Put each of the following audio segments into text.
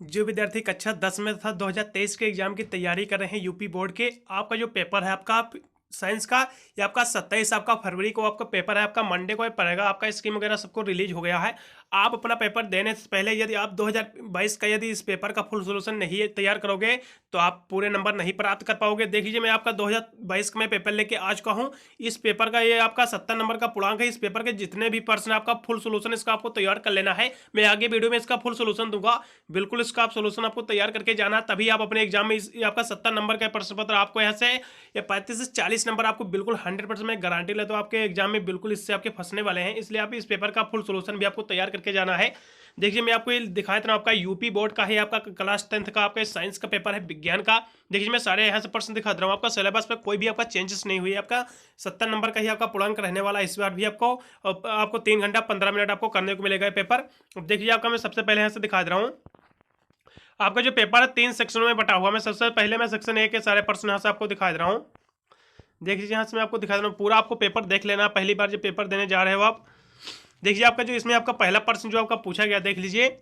जो विद्यार्थी कक्षा 10 में तथा 2023 के एग्जाम की तैयारी कर रहे हैं यूपी बोर्ड के, आपका जो पेपर है आपका साइंस का, ये आपका 27 आपका फरवरी को आपका पेपर है, आपका मंडे को पड़ेगा। आपका स्कीम वगैरह सबको रिलीज हो गया है। आप अपना पेपर देने से पहले यदि आप 2022 का यदि इस पेपर का फुल सोल्यूशन नहीं तैयार करोगे तो आप पूरे नंबर नहीं प्राप्त कर पाओगे। देख लीजिए, मैं आपका 2022 का मैं पेपर लेके आ चुका हूँ। इस पेपर का ये आपका 70 नंबर का पूर्णांक है। इस पेपर के जितने भी प्रश्न आपका फुल सोल्यूशन इसका आपको तैयार कर लेना है। मैं आगे वीडियो में इसका फुल सोल्यूशन दूंगा। बिल्कुल इसका आप सोल्यूशन आपको तैयार करके जाना, तभी आप अपने एग्जाम में आपका 70 नंबर का प्रश्न पत्र आपको यहाँ से या 35 से 40 नंबर आपको बिल्कुल 100% मैं गारंटी लेता हूँ आपके एग्जाम में बिल्कुल इससे आपके फंसने वाले हैं। इसलिए आप इस पेपर का फुल सोल्यूशन भी आपको तैयार करके जाना है। देखिए, मैं आपको ये दिखाया था आपका यूपी बोर्ड का है, आपका क्लास 10th का आपका साइंस का पेपर है, विज्ञान का। देखिए, मैं सारे यहाँ से प्रश्न दिखा रहा हूँ। आपका सिलेबस में कोई भी आपका चेंजेस नहीं हुई है। आपका 70 नंबर का ही आपका पूर्णांक रहने वाला है इस बार भी आपको। आपको 3 घंटा 15 मिनट आपको करने को मिलेगा पेपर। देखिए, आपका मैं सबसे पहले यहाँ से दिखा रहा हूँ। आपका जो पेपर है 3 सेक्शनों में बटा हुआ। मैं सबसे पहले मैं सेक्शन ए के सारे प्रश्न यहाँ से आपको दिखा रहा हूँ। देख लीजिए, यहाँ से मैं आपको दिखा रहा हूँ। पूरा आपको पेपर देख लेना, पहली बार जो पेपर देने जा रहे हो आप। देखिए, आपका जो इसमें आपका पहला प्रश्न जो आपका पूछा गया, देख लीजिए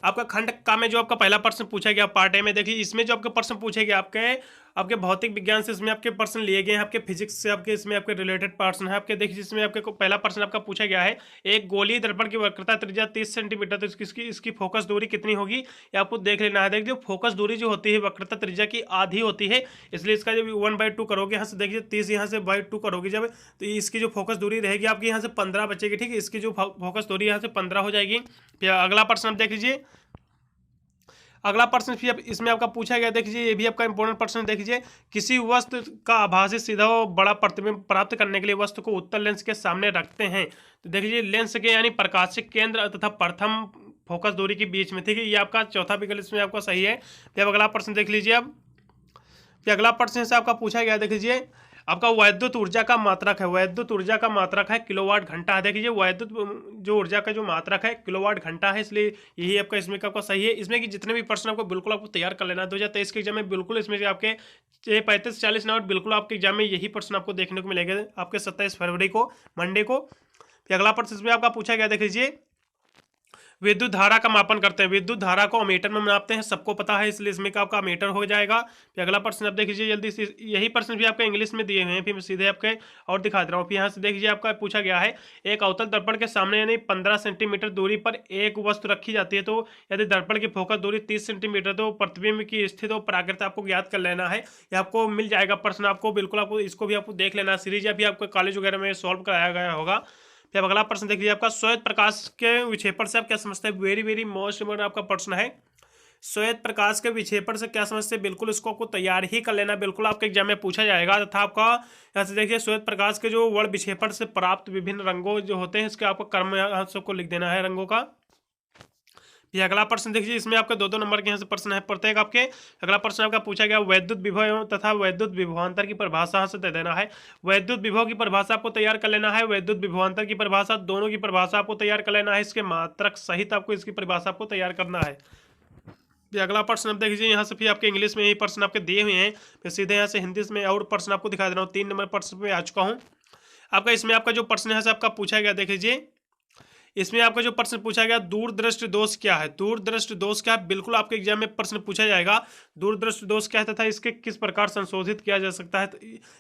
आपका खंड का में जो आपका पहला प्रश्न पूछा गया पार्ट ए में। देखिए, इसमें जो आपके प्रश्न पूछे गए आपके आपके भौतिक विज्ञान से इसमें आपके प्रश्न लिए गए हैं, आपके फिजिक्स से आपके इसमें आपके रिलेटेड प्रश्न है आपके। देखिए, इसमें आपके पहला प्रश्न आपका पूछा गया है, एक गोलीय दर्पण की वक्रता त्रिज्या 30 सेंटीमीटर, तो इसकी फोकस दूरी कितनी होगी ये आपको देख लेना है। देखिए, फोकस दूरी जो होती है वक्रता त्रिज्या की आधी होती है, इसलिए इसका जब 1/2 करोगे यहाँ से, देखिए 30 यहाँ से 2 करोगे जब, तो इसकी जो फोकस दूरी रहेगी आपकी यहाँ से 15 बचेगी। ठीक है, इसकी जो फोकस दूरी यहाँ से 15 हो जाएगी। फिर अगला प्रश्न आप देख लीजिए। अगला प्रश्न फिर इसमें आपका पूछा गया, देख लीजिए ये भी आपका इंपॉर्टेंट प्रश्न देख लीजिए। किसी वस्तु का आभासी सीधा व बड़ा प्रतिबिंब प्राप्त करने के लिए वस्तु को उत्तल लेंस के सामने रखते हैं, तो देख लीजिए लेंस के यानी प्रकाशिक केंद्र तथा प्रथम फोकस दूरी के बीच में। ठीक है, ये आपका चौथा विकल्प इसमें आपका सही है। फिर अगला प्रश्न देख लीजिए। अब फिर अगला प्रश्न से आपका पूछा गया, देख लीजिए आपका वैद्युत ऊर्जा का मात्रक है, वैद्युत ऊर्जा का मात्रक है किलोवाट घंटा है। देखिए, वैद्युत जो ऊर्जा का जो मात्रक है किलोवाट घंटा है, इसलिए यही आपका इसमें का आपका सही है। इसमें कि जितने भी प्रश्न आपको बिल्कुल आपको तैयार कर लेना है 2023 के एग्जाम में। बिल्कुल इसमें से आपके 35-40 नंबर बिल्कुल आपके एग्जाम में यही प्रश्न आपको देखने को मिलेगा आपके 27 फरवरी को, मंडे को। फिर अगला प्रश्न इसमें आपका पूछा गया, देख लीजिए विद्युत धारा का मापन करते हैं, विद्युत धारा को अमीटर में मापते हैं, सबको पता है, इसलिए इसमें का आपका मीटर हो जाएगा। फिर अगला प्रश्न आप देख लीजिए जल्दी से, यही प्रश्न भी आपके इंग्लिश में दिए हुए हैं, फिर मैं सीधे आपके और दिखा दे रहा हूँ। फिर यहाँ से देख लीजिए आपका पूछा गया है, एक अवतल दर्पण के सामने यानी 15 सेंटीमीटर दूरी पर एक वस्तु रखी जाती है, तो यदि दर्पण की फोकस दूरी 30 सेंटीमीटर, तो प्रतिबिंब की स्थिति और पराकृत आपको ज्ञात कर लेना है। ये आपको मिल जाएगा प्रश्न, आपको बिल्कुल आपको इसको भी आपको देख लेना। सीरीज अभी आपको कॉलेज वगैरह में सॉल्व कराया गया होगा। फिर अगला प्रश्न देख लीजिए आपका, श्वेत प्रकाश के विक्षेपण से आप क्या समझते हैं। वेरी वेरी मोस्ट इम्पोर्टेंट आपका प्रश्न है, श्वेत प्रकाश के विक्षेपण से क्या समझते हैं। बिल्कुल इसको आपको तैयार ही कर लेना, बिल्कुल आपके एग्जाम में पूछा जाएगा। तथा आपका यहाँ से देखिए श्वेत प्रकाश के जो वर्ण विक्षेपण से प्राप्त विभिन्न रंगों जो होते हैं, इसके आपको क्रम यहाँ सबको लिख देना है रंगों का। ये अगला प्रश्न देखिए, इसमें आपके 2-2 नंबर के यहाँ से प्रश्न है प्रत्येक आपके। अगला प्रश्न आपका पूछा गया, वैद्युत विभव तथा वैद्युत विभवांतर की परिभाषा से दे देना है। वैद्युत विभव की परिभाषा आपको तैयार कर लेना है, वैद्युत विभवांतर की परिभाषा, दोनों की परिभाषा आपको तैयार कर लेना है। इसके मात्रक सहित आपको इसकी परिभाषा आपको तैयार करना है। फिर अगला प्रश्न आप देख लीजिए, यहाँ से फिर आपके इंग्लिश में यही प्रश्न आपके दिए हुए हैं, फिर सीधे यहाँ से हिंदी में और प्रश्न आपको दिखा दे रहा हूँ। 3 नंबर प्रश्न पे आ चुका हूँ आपका। इसमें आपका जो प्रश्न है आपका पूछा गया, देख लीजिए इसमें आपका जो प्रश्न पूछा गया, दूरदृष्टि दोष क्या है। दूरदृष्टि दोष क्या है, बिल्कुल आपके एग्जाम में प्रश्न पूछा जाएगा। दूरदृष्टि दोष क्या है तथा इसके किस प्रकार संशोधित किया जा सकता है,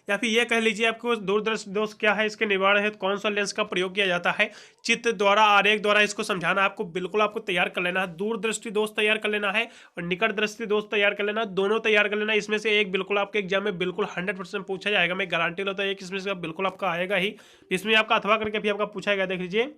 या फिर ये कह लीजिए आपको दूरदृष्टि दोष क्या है, इसके निवारण हेतु कौन सा लेंस का प्रयोग किया जाता है। चित्र द्वारा, आरेख द्वारा इसको समझाना आपको बिल्कुल आपको तैयार कर लेना है। दूरदृष्टि दोष तैयार कर लेना है और निकट दृष्टि दोष तैयार कर लेना है, दोनों तैयार कर लेना। इसमें से एक बिल्कुल आपके एग्जाम में बिल्कुल 100% पूछा जाएगा, मैं गारंटी लेता हूँ एक इसमें से बिल्कुल आपका आएगा ही। इसमें आपका अथवा करके भी आपका पूछा गया, देख लीजिए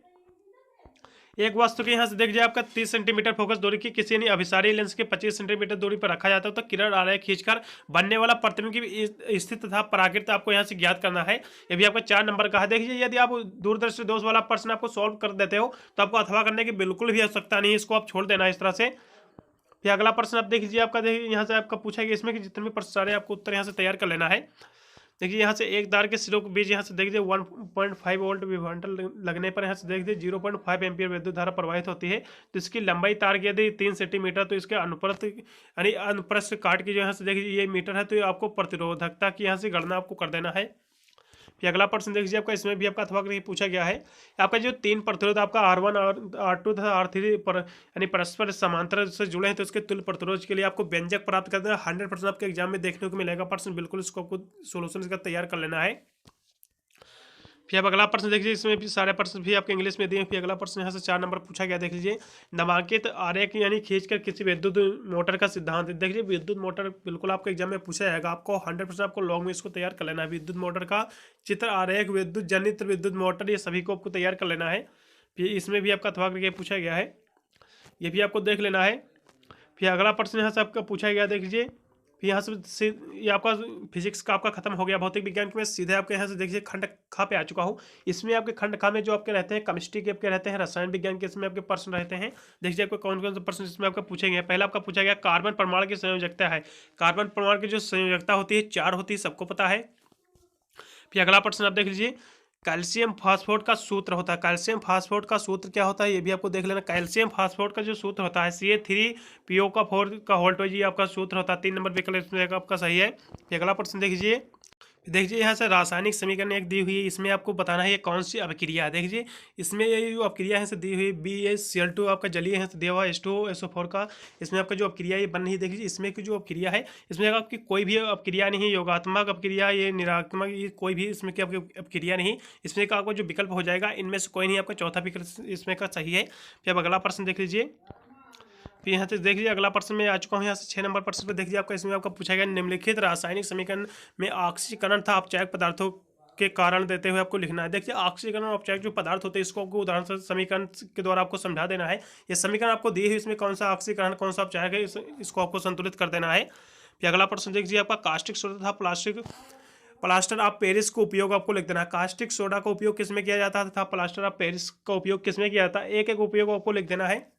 एक वस्तु के यहाँ से देख लीजिए आपका 30 सेंटीमीटर फोकस दूरी की किसी ने अभिसारी लेंस के 25 सेंटीमीटर दूरी पर रखा जाता है, तो किरण आरेख खींचकर बनने वाला प्रतिबिंब की स्थिति तथा पराकृत आपको यहाँ से ज्ञात करना है। ये भी आपका 4 नंबर का है। देखिए, यदि आप दूरदृष्टि दोष वाला प्रश्न आपको सॉल्व कर देते हो तो आपको अथवा करने की बिल्कुल भी आवश्यकता नहीं है, इसको आप छोड़ देना इस तरह से। फिर अगला प्रश्न आप देख लीजिए आपका, देखिए यहाँ से आपका पूछा गया, इसमें कि जितने भी प्रश्न सारे आपको उत्तर यहाँ से तैयार कर लेना है। देखिए, यहाँ से एक तार के सिरों के बीच यहाँ से देखिए 1.5 वोल्ट विभवांतर लगने पर यहाँ से देखिए 0.5 एम्पीयर विद्युत धारा प्रवाहित होती है। तो इसकी लंबाई तार की यदि 3 सेंटीमीटर, तो इसके अनुप्रस्थ यानी अनुप्रस्थ काट की जो यहाँ से देखिए ये मीटर है, तो आपको प्रतिरोधकता की यहाँ से गणना आपको कर देना है। फिर अगला प्रश्न देख लीजिए आपका, इसमें भी आपका अथवा करके पूछा गया है। आपका जो 3 प्रतिरोध आपका R1 और R2 तथा R3 पर यानी परस्पर समांतर से जुड़े हैं, तो उसके तुल्य प्रतिरोध के लिए आपको व्यंजक प्राप्त करना 100% आपके एग्जाम में देखने को मिलेगा प्रश्न। बिल्कुल इसको आपको सोल्यूशन इसका तैयार कर लेना है। फिर अब अगला प्रश्न देख लीजिए, इसमें भी सारे प्रश्न भी आपके इंग्लिश में दिए हैं। फिर अगला प्रश्न यहाँ से 4 नंबर पूछा गया, देख लीजिए। नामांकित आरेख यानी खींचकर किसी विद्युत मोटर का सिद्धांत। देख लीजिए विद्युत मोटर बिल्कुल आपके एग्जाम में पूछा जाएगा, आपको 100% आपको लॉन्ग में इसको तैयार कर लेना है। विद्युत मोटर का चित्र आरेख, विद्युत जनित्र, विद्युत मोटर, ये सभी को आपको तैयार कर लेना है। फिर इसमें भी आपका अथवा करके पूछा गया है, ये भी आपको देख लेना है। फिर अगला प्रश्न यहाँ से आपका पूछा गया, देख लीजिए। फिर यहाँ से ये आपका फिजिक्स का आपका खत्म हो गया, भौतिक विज्ञान के मैं सीधे आपके यहाँ से देखिए खंड खा पे आ चुका हूँ। इसमें आपके खंड खा में जो आपके रहते हैं केमिस्ट्री के आपके रहते हैं, रसायन विज्ञान के इसमें आपके प्रश्न रहते हैं। देखिए आपको कौन कौन से प्रश्न इसमें आपका पूछे गए। पहला आपका पूछा गया कार्बन परमाणु की संयोजकता है। कार्बन परमाणु की जो संयोजकता होती है 4 होती है, सबको पता है। फिर अगला प्रश्न आप देख लीजिए, कैल्शियम फास्फोट का सूत्र होता है। कैल्शियम फास्फोट का सूत्र क्या होता है, ये भी आपको देख लेना। कैल्शियम फास्फोट का जो सूत्र होता है CA3PO का 4 का होल्ट, ये आपका सूत्र होता है। 3 नंबर विकल्प इसमें आपका सही है। अगला प्रश्न देख लीजिए, देखिए यहाँ से रासायनिक समीकरण एक दी हुई है, इसमें आपको बताना है ये कौन सी अभिक्रिया है। देखिए इसमें ये जो अभिक्रिया है से दी हुई BaCl2 आपका जलीय है दिया हुआ H2SO4 का। इसमें आपका जो अभिक्रिया ये बन रही है, देखिए इसमें की जो अभिक्रिया है, इसमें आपकी कोई भी अभिक्रिया नहीं है, योगात्मक अभिक्रिया, ये निरात्मक, ये कोई भी इसमें की आपकी अभिक्रिया नहीं। इसमें का आपको जो विकल्प हो जाएगा इनमें से कोई नहीं, आपका चौथा विकल्प इसमें का सही है। फिर अब अगला प्रश्न देख लीजिए। फिर यहाँ से देख लीजिए अगला प्रश्न में आ चुका हूँ, यहाँ से 6 नंबर प्रश्न पे देख लीजिए आपका, इसमें आपका पूछा गया निम्नलिखित रासायनिक समीकरण में ऑक्सीकरण था अपचायक पदार्थों के कारण देते हुए आपको लिखना है। देखिए ऑक्सीकरण और अपचायक जो पदार्थ होते हैं इसको आपको उदाहरण से समीकरण के द्वारा आपको समझा देना है। ये समीकरण आपको दी है, इसमें कौन सा ऑक्सीकरण कौन सा अपचायक है, इसको आपको संतुलित कर देना है। फिर अगला प्रश्न देख लीजिए आपका कास्टिक सोडा था प्लास्टर ऑफ पेरिस को उपयोग आपको लिख देना है। कास्टिक सोडा का उपयोग किसमें किया जाता था, प्लास्टर ऑफ पेरिस का उपयोग किसमें किया जाता है, एक एक उपयोग आपको लिख देना है।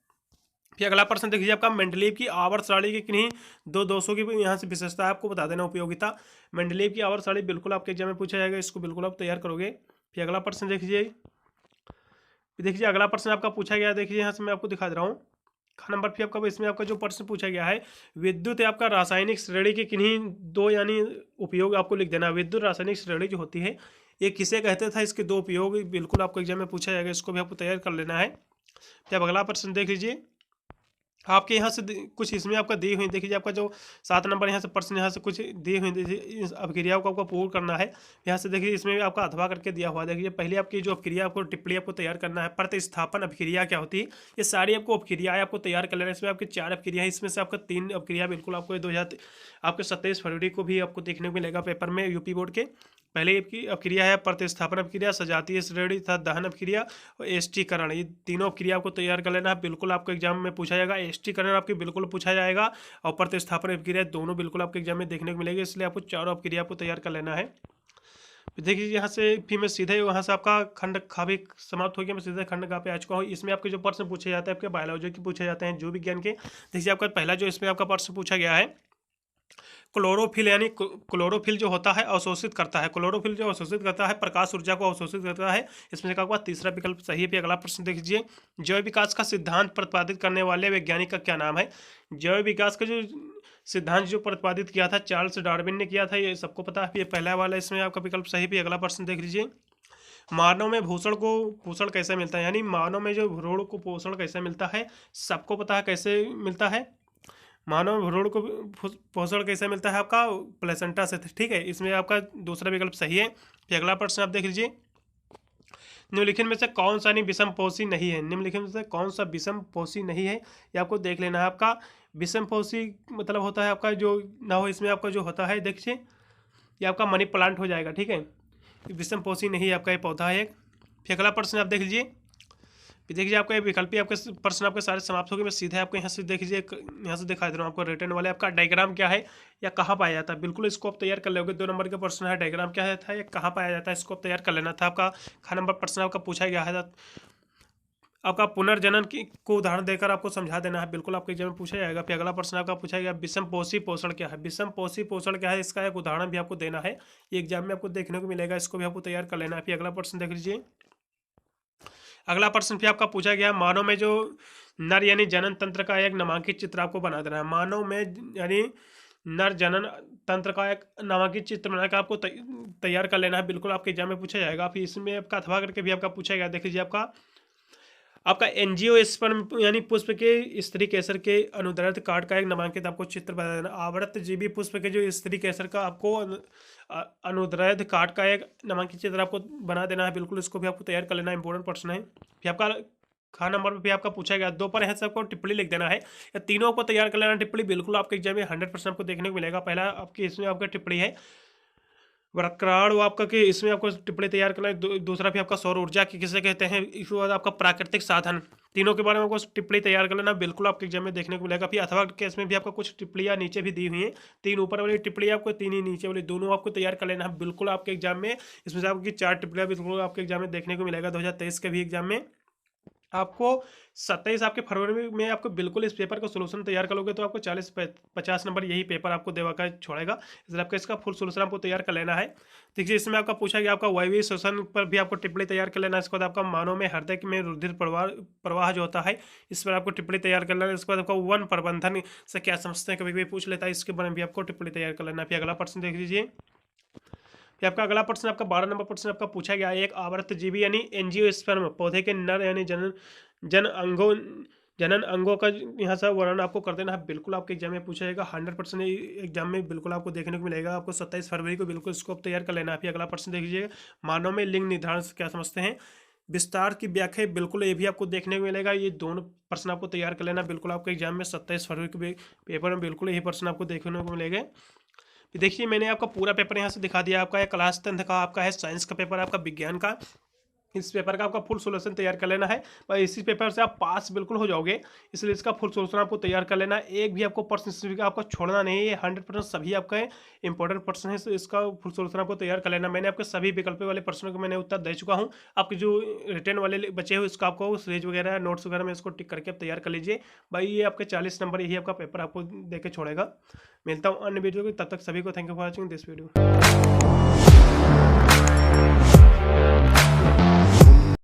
फिर अगला प्रश्न देखिए आपका मेंडलीव की आवर्त सारणी की किन्हीं दो दोषों की यहाँ से विशेषता आपको बता देना, उपयोगिता। मेंडलीव की आवर्त सारणी बिल्कुल आपके एग्जाम में पूछा जाएगा, इसको बिल्कुल आप तैयार करोगे। फिर अगला प्रश्न देखिए अगला प्रश्न आपका पूछा गया, देखिए यहाँ से मैं आपको दिखा दे रहा हूँ नंबर। फिर आपका इसमें आपका जो प्रश्न पूछा गया है, विद्युत आपका रासायनिक श्रेणी के किन्हीं दो यानी उपयोग आपको लिख देना। विद्युत रासायनिक श्रेणी जो होती है ये किसे कहते था, इसके 2 उपयोग बिल्कुल आपको एग्जाम में पूछा जाएगा, इसको भी आपको तैयार कर लेना है। फिर अगला प्रश्न देख लीजिए आपके यहाँ से कुछ इसमें आपका दी हुई, देखिए आपका जो 7 नंबर यहाँ से प्रश्न यहाँ से कुछ दी हुई, इस अभिक्रियाओं को आपको पूर्ण करना है। यहाँ से देखिए इसमें आपका अथवा करके दिया हुआ, देखिए पहले आपकी जो अभिक्रिया आपको टिप्पणी आपको तैयार करना है। प्रतिस्थापन अभिक्रिया क्या होती है, ये सारी आपको अभिक्रियाएं आपको तैयार कर लेना है। इसमें आपकी 4 अभिक्रिया है, इसमें से आपका 3 अभिक्रिया बिल्कुल आपको 2000 आपके 27 फरवरी को भी आपको देखने को मिलेगा पेपर में यूपी बोर्ड के। पहले की अभिक्रिया है प्रतिस्थापन अभिक्रिया, सजातीय श्रेणी तथा दहन अभिक्रिया और एस्टीकरण, ये तीनों अभिक्रिया आपको तैयार कर लेना है। बिल्कुल आपको एग्जाम में पूछा जाएगा, एस्टीकरण आपके बिल्कुल पूछा जाएगा और प्रतिस्थापन अभिक्रिया दोनों बिल्कुल आपके एग्जाम में देखने को मिलेगी, इसलिए आपको चारों अभिक्रिया आपको तैयार कर लेना है। देखिए यहाँ से फिर मैं सीधे वहाँ से आपका खंड खा भी समाप्त हो गया, मैं सीधे खंड खा पे आ चुका हूँ। इसमें आपके जो प्रश्न पूछे जाते हैं आपके बायोलॉजी के पूछे जाते हैं, जीव विज्ञान के। देखिए आपका पहला जो इसमें आपका प्रश्न पूछा गया है, क्लोरोफिल यानी क्लोरोफिल जो होता है अवशोषित करता है। क्लोरोफिल जो अवशोषित करता है प्रकाश ऊर्जा को अवशोषित करता है, इसमें से क्या तीसरा विकल्प सही है। अगला प्रश्न देख लीजिए, जैव विकास का सिद्धांत प्रतिपादित करने वाले वैज्ञानिक का क्या नाम है। जैव विकास का जो सिद्धांत जो प्रतिपादित किया था चार्ल्स डार्विन ने किया था, ये सबको पता है। ये पहला वाला इसमें आपका विकल्प सही है। अगला प्रश्न देख लीजिए, मानव में पोषण कैसे मिलता है, यानी मानव में जो भ्रूण को पोषण कैसे मिलता है, सबको पता है कैसे मिलता है। मानव भ्रूण को पोषण कैसे मिलता है, आपका प्लेसेंटा से, ठीक है। इसमें आपका दूसरा विकल्प सही है। फिर अगला प्रश्न आप देख लीजिए, निम्नलिखित में से कौन सा नहीं विषमपोषी नहीं है। निम्नलिखित में से कौन सा विषमपोषी नहीं है, ये आपको देख लेना है। आपका विषमपोषी मतलब होता है आपका जो ना हो, इसमें आपका जो होता है देखिए ये आपका मनी प्लांट हो जाएगा, ठीक है। विषमपोषी नहीं है आपका ये पौधा है एक। फिर अगला प्रश्न आप देख लीजिए, फिर देखिए आपका ये विकल्प आपके प्रश्न आपके सारे समाप्त हो गए। मैं सीधे आपको यहाँ से देख लीजिए, यहाँ से दिखा दे रहा हूँ आपको रिटर्न वाले, आपका डायग्राम क्या है या कहाँ पाया जाता है, बिल्कुल इसको आप तैयार कर लोगे। 2 नंबर का प्रश्न है, डायग्राम क्या था या कहाँ पाया जाता है, इसको आप तैयार कर लेना था। आपका खा नंबर प्रश्न आपका पूछा गया है, आपका पुनर्जनन को उदाहरण देकर आपको समझा देना है, बिल्कुल आपके एग्जाम में पूछा जाएगा। फिर अगला प्रश्न आपका पूछा गया विषमपोषी पोषण क्या है। विषमपोषी पोषण क्या है, इसका एक उदाहरण भी आपको देना है, ये एग्जाम में आपको देखने को मिलेगा, इसको भी आपको तैयार कर लेना है। फिर अगला प्रश्न देख लीजिए, अगला प्रश्न फिर आपका पूछा गया मानव में जो नर यानी जनन तंत्र का एक नामांकित चित्र आपको बना देना है। मानव में यानी नर जनन तंत्र का एक नामांकित चित्र बनाकर आपको तैयार कर लेना है, बिल्कुल आपके एग्जाम में पूछा जाएगा। फिर इसमें आपका अथवा करके भी आपका पूछा जाएगा। देख लीजिए आपका एंजियोस्पर्म यानी पुष्प के स्त्री केसर के अनुदैर्ध्य कार्ड का एक नामांकित आपको चित्र बना देना। आवर्त जीवी पुष्प के जो स्त्री केसर का आपको अनुदैर्ध्य कार्ड का एक नामांकित चित्र आपको बना देना है, बिल्कुल इसको भी आपको तैयार कर लेना, इंपॉर्टेंट प्रश्न है। फिर आपका खा नंबर पे भी आपका पूछा गया, 2 पर है, सबको टिप्पणी लिख देना है, या तीनों को तैयार कर लेना टिप्पणी, बिल्कुल आपके एग्जाम में 100% आपको देखने को मिलेगा। पहला आपकी इसमें आपका टिप्पणी है वक्राण, वो आपका कि इसमें आपको टिप्पणी तैयार करना है। दूसरा भी आपका सौर ऊर्जा की किसे कहते हैं, इसके बाद आपका प्राकृतिक साधन, तीनों के बारे में आपको टिप्पणी तैयार कर लेना, बिल्कुल आपके एग्जाम में देखने को मिलेगा। फिर अथवा केस में भी आपको कुछ टिप्पणियाँ नीचे भी दी हुई हैं, 3 ऊपर वाली टिप्पणी आपको, 3 ही नीचे वाली, दोनों आपको तैयार कर लेना है, बिल्कुल आपके एग्जाम में इसमें से आपकी 4 टिप्पणियाँ बिल्कुल आपके एग्जाम में देखने को मिलेगा। 2023 के भी एग्जाम में आपको 27 आपके फरवरी में आपको बिल्कुल इस पेपर का सोल्यूशन तैयार करोगे तो आपको 40-50 नंबर यही पेपर आपको देवाकर छोड़ेगा, इसलिए आपका इसका फुल सोल्यूशन आपको तैयार कर लेना है। देखिए इसमें आपका पूछा गया आपका वायवीय श्वसन पर भी आपको टिप्पणी तैयार कर लेना है। इसके बाद आपका मानव में हृदय में रुधिर प्रवाह जो होता है इस पर आपको टिप्पणी तैयार कर लेना है। इसके बाद आपका वन प्रबंधन से क्या समझते हैं, कभी कभी पूछ लेता है, इसके बारे में भी आपको टिप्पणी तैयार कर लेना है। फिर अगला प्रश्न देख लीजिए, आपका अगला प्रश्न आपका 12 नंबर प्रश्न आपका पूछा गया है, एक आवर्त जीवी यानी एंजियोस्पर्म पौधे के नर यानी जनन अंगों का यहाँ से वर्णन आपको कर देना है, बिल्कुल आपके एग्जाम में पूछा जाएगा। 100% एग्जाम में बिल्कुल आपको देखने को मिलेगा। आपको 27 फरवरी को बिल्कुल इसको तैयार कर लेना है। फिर अगला प्रश्न देख लीजिए, मानव में लिंग निर्धारण से क्या समझते हैं, विस्तार की व्याख्या, बिल्कुल ये भी आपको देखने को मिलेगा। ये दोनों प्रश्न आपको तैयार कर लेना, बिल्कुल आपके एग्जाम में 27 फरवरी के पेपर में बिल्कुल यही प्रश्न आपको देखने को मिलेगा। देखिए मैंने आपका पूरा पेपर यहाँ से दिखा दिया, आपका है क्लास 10 का, आपका है साइंस का पेपर, आपका विज्ञान का, इस पेपर का आपका फुल सोल्यूशन तैयार कर लेना है और इसी पेपर से आप पास बिल्कुल हो जाओगे, इसलिए इसका फुल सोल्यूशन आपको तैयार कर लेना है। एक भी आपको प्रश्न आपको छोड़ना नहीं है, 100% सभी आपका इंपॉर्टेंट प्रश्न है, इसका फुल सोल्यूशन आपको तैयार कर लेना। मैंने आपके सभी विकल्प वाले प्रश्नों के मैंने उत्तर दे चुका हूँ। आपके जो रिटर्न वाले बचे हुए इसका आपको सीरीज वगैरह नोट्स वगैरह में इसको टिक करके आप तैयार कर लीजिए भाई। ये आपके 40 नंबर यही आपका पेपर आपको दे के छोड़ेगा। मिलता हूँ अन्य वीडियो को, तब तक सभी को thank you for watching this video.